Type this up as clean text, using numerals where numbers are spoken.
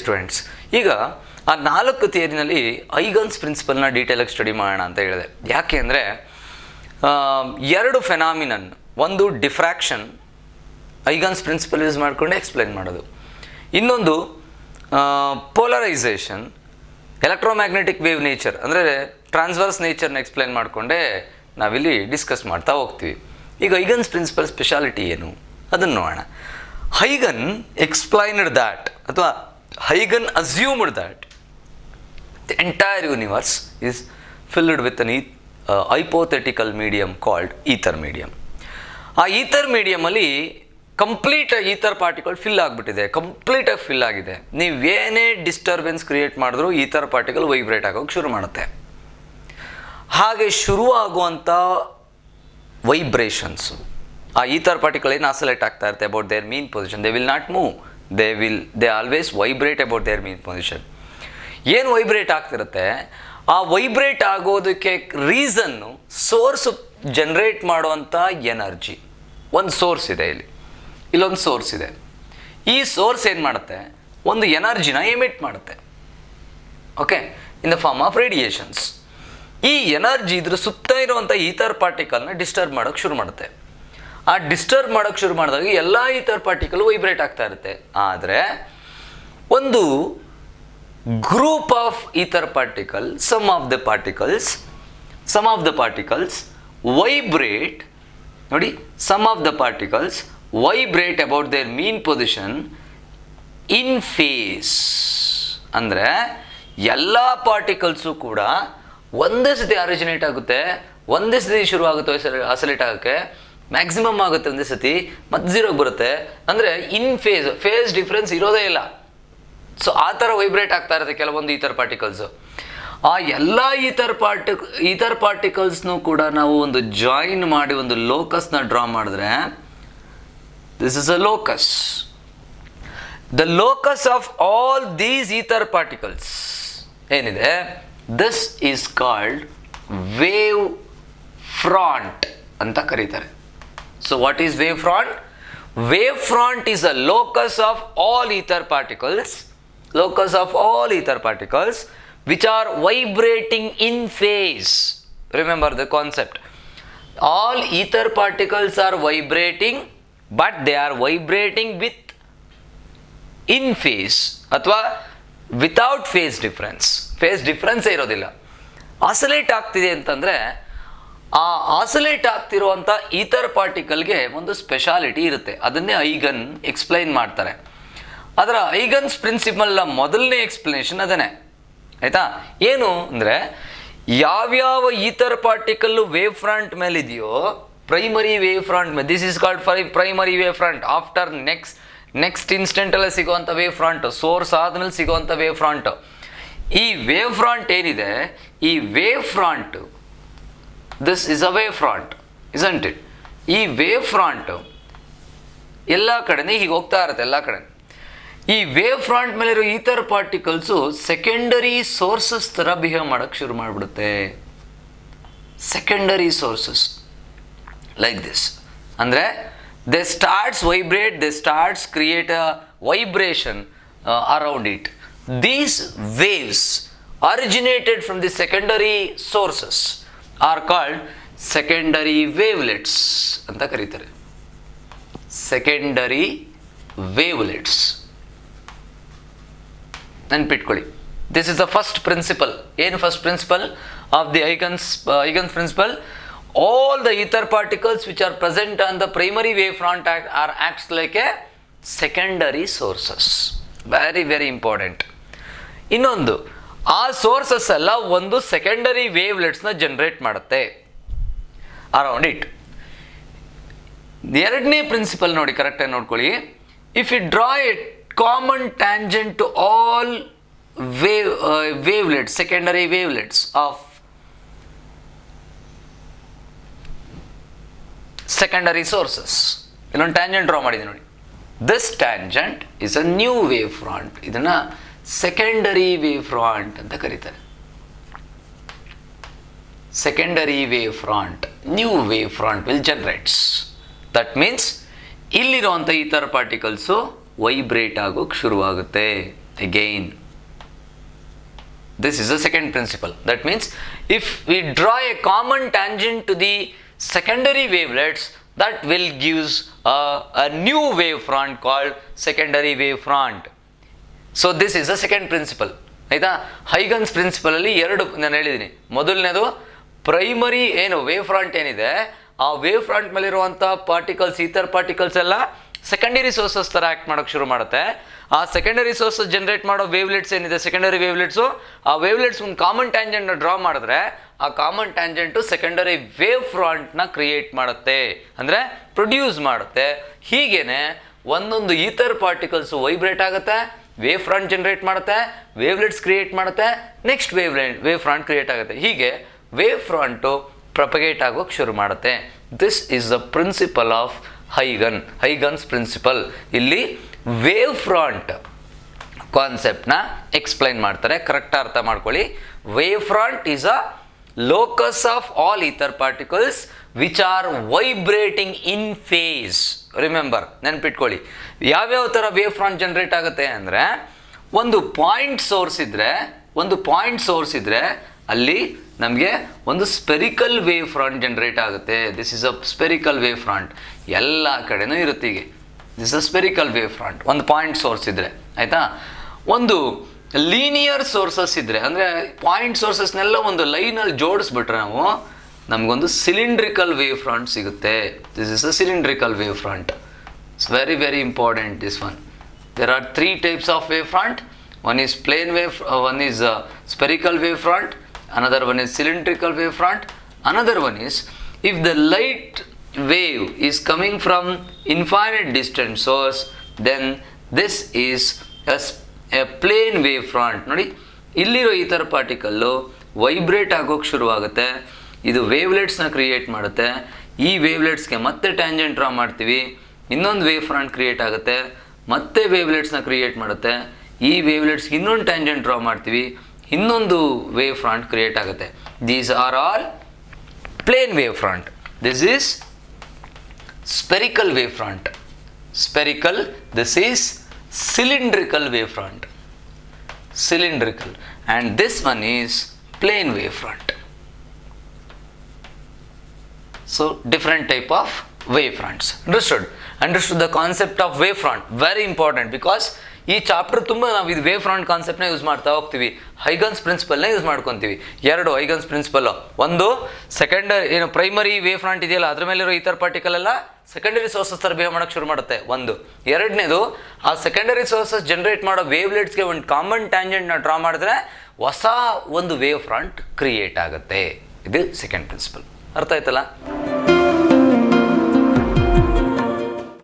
Students, ಈಗ ಆ 4 ಥಿಯರಿನಲ್ಲಿ ಐಗನ್ಸ್ ಪ್ರಿನ್ಸಿಪಲ್ನ ಡೀಟೇಲಾಗಿ study ಮಾಡೋಣ ಅಂತ ಹೇಳಿದೆ. ಯಾಕೆ ಅಂದರೆ 2 ಫೆನಾಮಿನನ್, ಒಂದು ಡಿಫ್ರಾಕ್ಷನ್, ಐಗನ್ಸ್ ಪ್ರಿನ್ಸಿಪಲ್ ಯೂಸ್ ಮಾಡಿಕೊಂಡು ಎಕ್ಸ್ಪ್ಲೈನ್ ಮಾಡೋದು, ಇನ್ನೊಂದು ಪೋಲರೈಸೇಷನ್, ಎಲೆಕ್ಟ್ರೋಮ್ಯಾಗ್ನೆಟಿಕ್ ವೇವ್ ನೇಚರ್ ಅಂದರೆ ಟ್ರಾನ್ಸ್ವರ್ಸ್ ನೇಚರ್ನ ಎಕ್ಸ್ಪ್ಲೈನ್ ಮಾಡಿಕೊಂಡೇ ನಾವಿಲ್ಲಿ ಡಿಸ್ಕಸ್ ಮಾಡ್ತಾ ಹೋಗ್ತೀವಿ. ಈಗ ಐಗನ್ಸ್ ಪ್ರಿನ್ಸಿಪಲ್ ಸ್ಪೆಷಾಲಿಟಿ ಏನು ಅದನ್ನು ನೋಡೋಣ. ಹೈಗನ್ ಎಕ್ಸ್ಪ್ಲೈನ್ಡ್ ದ್ಯಾಟ್ ಅಥವಾ ಹೈಗನ್ assumed that the entire universe is filled with an hypothetical medium called ether medium. ಆ ಈಥರ್ ಮೀಡಿಯಮಲ್ಲಿ ಕಂಪ್ಲೀಟ್ ಈಥರ್ ಪಾರ್ಟಿಕಲ್ ಫಿಲ್ ಆಗಿಬಿಟ್ಟಿದೆ, ಕಂಪ್ಲೀಟಾಗಿ ಫಿಲ್ ಆಗಿದೆ. ನೀವೇನೇ ಡಿಸ್ಟರ್ಬೆನ್ಸ್ ಕ್ರಿಯೇಟ್ ಮಾಡಿದ್ರೂ ಈಥರ್ ಪಾರ್ಟಿಕಲ್ ವೈಬ್ರೇಟ್ ಆಗೋಕ್ಕೆ ಶುರು ಮಾಡುತ್ತೆ. ಹಾಗೆ ಶುರು ಆಗುವಂಥ ವೈಬ್ರೇಷನ್ಸು, ಆ ಈಥರ್ ಪಾರ್ಟಿಕಲ್ ಏನು ಆಸಲೇಟ್ ಆಗ್ತಾ ಇರುತ್ತೆ about their mean position, they will not move, they always vibrate about their mean position. ಏನು ವೈಬ್ರೇಟ್ ಆಗ್ತಿರುತ್ತೆ, ಆ ವೈಬ್ರೇಟ್ ಆಗೋದಕ್ಕೆ ರೀಸನ್ನು ಸೋರ್ಸು ಜನ್ರೇಟ್ ಮಾಡುವಂಥ ಎನರ್ಜಿ. ಒಂದು ಸೋರ್ಸ್ ಇದೆ, ಇಲ್ಲೊಂದು ಸೋರ್ಸ್ ಇದೆ. ಈ ಸೋರ್ಸ್ ಏನು ಮಾಡುತ್ತೆ, ಒಂದು ಎನರ್ಜಿನ ಎಮಿಟ್ ಮಾಡುತ್ತೆ, okay, in the form of radiations. ಈ ಎನರ್ಜಿ ಇದ್ರ ಸುತ್ತ ಇರುವಂಥ ಈಥರ್ ಪಾರ್ಟಿಕಲ್ನ ಡಿಸ್ಟರ್ಬ್ ಮಾಡೋಕ್ಕೆ ಶುರು ಮಾಡುತ್ತೆ. ಆ ಡಿಸ್ಟರ್ಬ್ ಮಾಡೋಕ್ಕೆ ಶುರು ಮಾಡಿದಾಗ ಎಲ್ಲ ಈಥರ್ ಪಾರ್ಟಿಕಲ್ ವೈಬ್ರೇಟ್ ಆಗ್ತಾ ಇರುತ್ತೆ. ಆದರೆ ಒಂದು group of ether particle, some of the particles vibrate, ನೋಡಿ, some of the particles vibrate about their mean position in phase. ಅಂದರೆ ಎಲ್ಲ ಪಾರ್ಟಿಕಲ್ಸು ಕೂಡ ಒಂದೇ ಸತಿ ಆರಿಜಿನೇಟ್ ಆಗುತ್ತೆ, ಒಂದೇ ಸತಿ ಶುರು ಆಗುತ್ತೆ ಆಸಲೇಟ್ ಆಗೋಕ್ಕೆ, ಮ್ಯಾಕ್ಸಿಮಮ್ ಆಗುತ್ತೆ ಒಂದೇ ಸತಿ, ಮತ್ತೆ 0ಗೆ ಬರುತ್ತೆ. ಅಂದರೆ ಇನ್ ಫೇಸ್ ಡಿಫ್ರೆನ್ಸ್ ಇರೋದೇ ಇಲ್ಲ. ಸೊ ಆ ಥರ ವೈಬ್ರೇಟ್ ಆಗ್ತಾ ಇರುತ್ತೆ ಕೆಲವೊಂದು ಈಥರ್ ಪಾರ್ಟಿಕಲ್ಸು. ಆ ಎಲ್ಲ ಈಥರ್ ಪಾರ್ಟಿಕಲ್ಸ್ನೂ ಕೂಡ ನಾವು ಒಂದು ಜಾಯಿನ್ ಮಾಡಿ ಒಂದು ಲೋಕಸ್ನ ಡ್ರಾ ಮಾಡಿದ್ರೆ, this is a locus. The locus of all these ether particles ಏನಿದೆ, this is called wave front ಅಂತ ಕರೀತಾರೆ. So what is wave front? Wave front is a locus of all ether particles which are vibrating in phase. Remember the concept. All ether particles are vibrating, but they are vibrating with in phase ಅಥವಾ without phase difference. Phase difference ಇರೋದಿಲ್ಲ. ಆಸಲೇಟ್ ಆಗ್ತಿದೆ ಅಂತಂದರೆ ಆ ಆಸಲೇಟ್ ಆಗ್ತಿರುವಂಥ ether ಪಾರ್ಟಿಕಲ್ಗೆ ಒಂದು speciality ಇರುತ್ತೆ. ಅದನ್ನೇ eigen explain ಮಾಡ್ತಾರೆ. ಅದರ ಐಗನ್ಸ್ ಪ್ರಿನ್ಸಿಪಲ್ನ ಮೊದಲನೇ ಎಕ್ಸ್ಪ್ಲನೇಷನ್ ಅದನ್ನೇ, ಆಯಿತಾ? ಏನು ಅಂದರೆ, ಯಾವ್ಯಾವ ಈಥರ್ ಪಾರ್ಟಿಕಲ್ಲು ವೇವ್ ಫ್ರಂಟ್ ಮೇಲಿದೆಯೋ, ಪ್ರೈಮರಿ ವೇವ್ ಫ್ರಂಟ್ ಮೇಲೆ, this is called primary wave front. After next ಇನ್ಸ್ಟೆಂಟಲ್ಲೇ ಸಿಗುವಂಥ ವೇವ್ ಫ್ರಂಟ್, ಸೋರ್ಸ್ ಆದಮೇಲೆ ಸಿಗುವಂಥ ವೇವ್ ಫ್ರಂಟ್. ಈ ವೇವ್ ಫ್ರಂಟ್ ಏನಿದೆ, ಈ wave front, this is a wave front, isn't it? ಈ ವೇವ್ ಫ್ರಂಟ್ ಎಲ್ಲ ಕಡೆನೇ ಹೀಗೆ ಹೋಗ್ತಾ ಇರುತ್ತೆ, ಎಲ್ಲ ಕಡೆ. ಈ ವೇವ್ ಫ್ರಂಟ್ ಮೇಲಿರೋ ಈಥರ್ ಪಾರ್ಟಿಕಲ್ಸು ಸೆಕೆಂಡರಿ ಸೋರ್ಸಸ್ ಥರ ಬಿಹೇವ್ ಮಾಡೋಕ್ಕೆ ಶುರು ಮಾಡಿಬಿಡುತ್ತೆ. Secondary sources like this. ಅಂದರೆ they starts vibrate, they starts create a vibration around it. These waves originated from the secondary sources are called secondary wavelets ಅಂತ ಕರೀತಾರೆ. Secondary wavelets ನೆನ್ಪಿಟ್ಕೊಳ್ಳಿ. This is the first principle. ಏನು first principle of the Huygens principle? All the ether particles which are present on the primary wave front are acts like a secondary sources. Very very important. ಇನ್ನೊಂದು, ಆ sources ಎಲ್ಲ ಒಂದು secondary ವೇವ್ಲೆಟ್ಸ್ನ generate ಮಾಡುತ್ತೆ around it. ಎರಡನೇ principle ನೋಡಿ, ಕರೆಕ್ಟಾಗಿ ನೋಡ್ಕೊಳ್ಳಿ. If you draw a common tangent to all wavelets, secondary wavelets of secondary sources, ಇಲ್ಲೊಂದು ಟ್ಯಾಂಜೆಂಟ್ ಡ್ರಾ ಮಾಡಿದೆ ನೋಡಿ. This tangent is a new wave front. ಇದನ್ನು ಸೆಕೆಂಡರಿ ವೇವ್ ಫ್ರಂಟ್ ಅಂತ ಕರೀತಾರೆ. Secondary wave front, new wave front will generates. That means ಇಲ್ಲಿರುವಂಥ ether particles vibrate ಆಗೋಕ್ಕೆ ಶುರುವಾಗುತ್ತೆ. again. This is the second principle. That means if we draw a common tangent to the secondary wavelets, that will gives a new wave front called secondary wave front. So this is the second principle. ಆಯಿತಾ? Huygens ಪ್ರಿನ್ಸಿಪಲಲ್ಲಿ ಎರಡು ನಾನು ಹೇಳಿದ್ದೀನಿ. ಮೊದಲನೇದು primary ಏನು wave front ಏನಿದೆ, ಆ wave front ಮೇಲಿರುವಂಥ particles, ether particles ಎಲ್ಲ ಸೆಕೆಂಡರಿ ಸೋರ್ಸಸ್ ಥರ ಆ್ಯಕ್ಟ್ ಮಾಡೋಕ್ಕೆ ಶುರು ಮಾಡುತ್ತೆ. ಆ ಸೆಕೆಂಡರಿ ಸೋರ್ಸಸ್ ಜನರೇಟ್ ಮಾಡೋ ವೇವ್ಲೆಟ್ಸ್ ಏನಿದೆ, ಸೆಕೆಂಡರಿ ವೇವ್ಲೆಟ್ಸು, ಆ ವೇವ್ಲೆಟ್ಸ್ ಒಂದು ಕಾಮನ್ ಟ್ಯಾಂಜೆಂಟ್ನ ಡ್ರಾ ಮಾಡಿದ್ರೆ ಆ ಕಾಮನ್ ಟ್ಯಾಂಜೆಂಟು ಸೆಕೆಂಡರಿ ವೇವ್ ಫ್ರಂಟ್ನ ಕ್ರಿಯೇಟ್ ಮಾಡುತ್ತೆ, ಅಂದರೆ ಪ್ರೊಡ್ಯೂಸ್ ಮಾಡುತ್ತೆ. ಹೀಗೇನೆ ಒಂದೊಂದು ಈಥರ್ ಪಾರ್ಟಿಕಲ್ಸು ವೈಬ್ರೇಟ್ ಆಗುತ್ತೆ, ವೇವ್ ಫ್ರಂಟ್ ಜನರೇಟ್ ಮಾಡುತ್ತೆ, ವೇವ್ಲೆಟ್ಸ್ ಕ್ರಿಯೇಟ್ ಮಾಡುತ್ತೆ, ನೆಕ್ಸ್ಟ್ ವೇವ್ ಫ್ರಂಟ್ ಕ್ರಿಯೇಟ್ ಆಗುತ್ತೆ. ಹೀಗೆ ವೇವ್ ಫ್ರಂಟು ಪ್ರೊಪಗೇಟ್ ಆಗೋಕ್ಕೆ ಶುರು ಮಾಡುತ್ತೆ. This is the principle of Huygens principle. ಇಲ್ಲಿ ವೇವ್ ಫ್ರಂಟ್ ಕಾನ್ಸೆಪ್ಟ್ನ ಎಕ್ಸ್ಪ್ಲೈನ್ ಮಾಡ್ತಾರೆ, ಕರೆಕ್ಟ್ ಅರ್ಥ ಮಾಡ್ಕೊಳ್ಳಿ. Wave front is a locus of all ether particles which are vibrating in phase. Remember, ನೆನ್ಪಿಟ್ಕೊಳ್ಳಿ. ಯಾವ್ಯಾವ ಥರ ವೇವ್ ಫ್ರಂಟ್ ಜನರೇಟ್ ಆಗುತ್ತೆ ಅಂದರೆ, ಒಂದು ಪಾಯಿಂಟ್ ಸೋರ್ಸ್ ಇದ್ದರೆ ಅಲ್ಲಿ ನಮಗೆ ಒಂದು ಸ್ಪೆರಿಕಲ್ ವೇವ್ ಫ್ರಂಟ್ ಜನರೇಟ್ ಆಗುತ್ತೆ. This is a spherical wave front, ಎಲ್ಲ ಕಡೆನೂ ಇರುತ್ತೆ. ಹೀಗೆ this is a spherical wave front, ಒಂದು ಪಾಯಿಂಟ್ ಸೋರ್ಸ್ ಇದ್ದರೆ, ಆಯಿತಾ. ಒಂದು ಲೀನಿಯರ್ ಸೋರ್ಸಸ್ ಇದ್ದರೆ, ಅಂದರೆ ಪಾಯಿಂಟ್ ಸೋರ್ಸಸ್ನೆಲ್ಲ ಒಂದು ಲೈನಲ್ಲಿ ಜೋಡಿಸ್ಬಿಟ್ರೆ ನಮಗೊಂದು ಸಿಲಿಂಡ್ರಿಕಲ್ ವೇವ್ ಫ್ರಂಟ್ ಸಿಗುತ್ತೆ. This is a cylindrical wave front. It's very very important this one. There are 3 types of wave front. One is plane wave, one is spherical wave front, another one is cylindrical wave front. Another one is if the light wave is coming from infinite distant source, then this is a plane wave front. ನೋಡಿ, ಇಲ್ಲಿರೋ ether particle vibrate ಆಗೋಕ್ಕೆ ಶುರುವಾಗುತ್ತೆ. ಇದು ವೇವ್ಲೆಟ್ಸ್ನ create ಮಾಡುತ್ತೆ. ಈ ವೇವ್ಲೆಟ್ಸ್ಗೆ ಮತ್ತೆ tangent draw ಮಾಡ್ತೀವಿ, ಇನ್ನೊಂದು ವೇವ್ ಫ್ರಂಟ್ ಕ್ರಿಯೇಟ್ ಆಗುತ್ತೆ, ಮತ್ತೆ ವೇವ್ಲೆಟ್ಸ್ನ ಕ್ರಿಯೇಟ್ ಮಾಡುತ್ತೆ. ಈ ವೇವ್ಲೆಟ್ಸ್ಗೆ ಇನ್ನೊಂದು ಟ್ಯಾಂಜೆಂಟ್ ಡ್ರಾ ಮಾಡ್ತೀವಿ, ಇನ್ನೊಂದು ವೇವ್ ಫ್ರಂಟ್ ಕ್ರಿಯೇಟ್ ಆಗುತ್ತೆ. These are all plane wave front. This is spherical wave front. Spherical. This is cylindrical wave front. Cylindrical. And this one is plane wave front. So different type of wave fronts. Understood the concept of wave front. Very important, because ಈ chapter ತುಂಬ ನಾವು ಇದು wave front ಕಾನ್ಸೆಪ್ಟ್ನ use ಮಾಡ್ತಾ ಹೋಗ್ತೀವಿ. Huygens ಪ್ರಿನ್ಸಿಪಲ್ನ use ಮಾಡ್ಕೊತೀವಿ. 2 Huygens principle. ಒಂದು ಏನು primary wave front ಇದೆಯಲ್ಲ, ಅದ್ರ ಮೇಲಿರೋ ಈಥರ್ ಪಾರ್ಟಿಕಲ್ ಎಲ್ಲ ಸೆಕೆಂಡರಿ ಸೋರ್ಸಸ್ ಥರ ಬಿಹೇವ್ ಮಾಡೋಕ್ಕೆ ಶುರು ಮಾಡುತ್ತೆ. ಒಂದು. ಎರಡನೇದು, ಆ ಸೆಕೆಂಡರಿ ಸೋರ್ಸಸ್ ಜನರೇಟ್ ಮಾಡೋ ವೇವ್ಲೆಟ್ಸ್ಗೆ ಒಂದು ಕಾಮನ್ ಟ್ಯಾಂಜೆಂಟ್ನ ಡ್ರಾ ಮಾಡಿದ್ರೆ ಹೊಸ ಒಂದು ವೇವ್ ಫ್ರಂಟ್ ಕ್ರಿಯೇಟ್ ಆಗುತ್ತೆ. ಇದು ಸೆಕೆಂಡ್ ಪ್ರಿನ್ಸಿಪಲ್. ಅರ್ಥ ಆಯ್ತಲ್ಲ?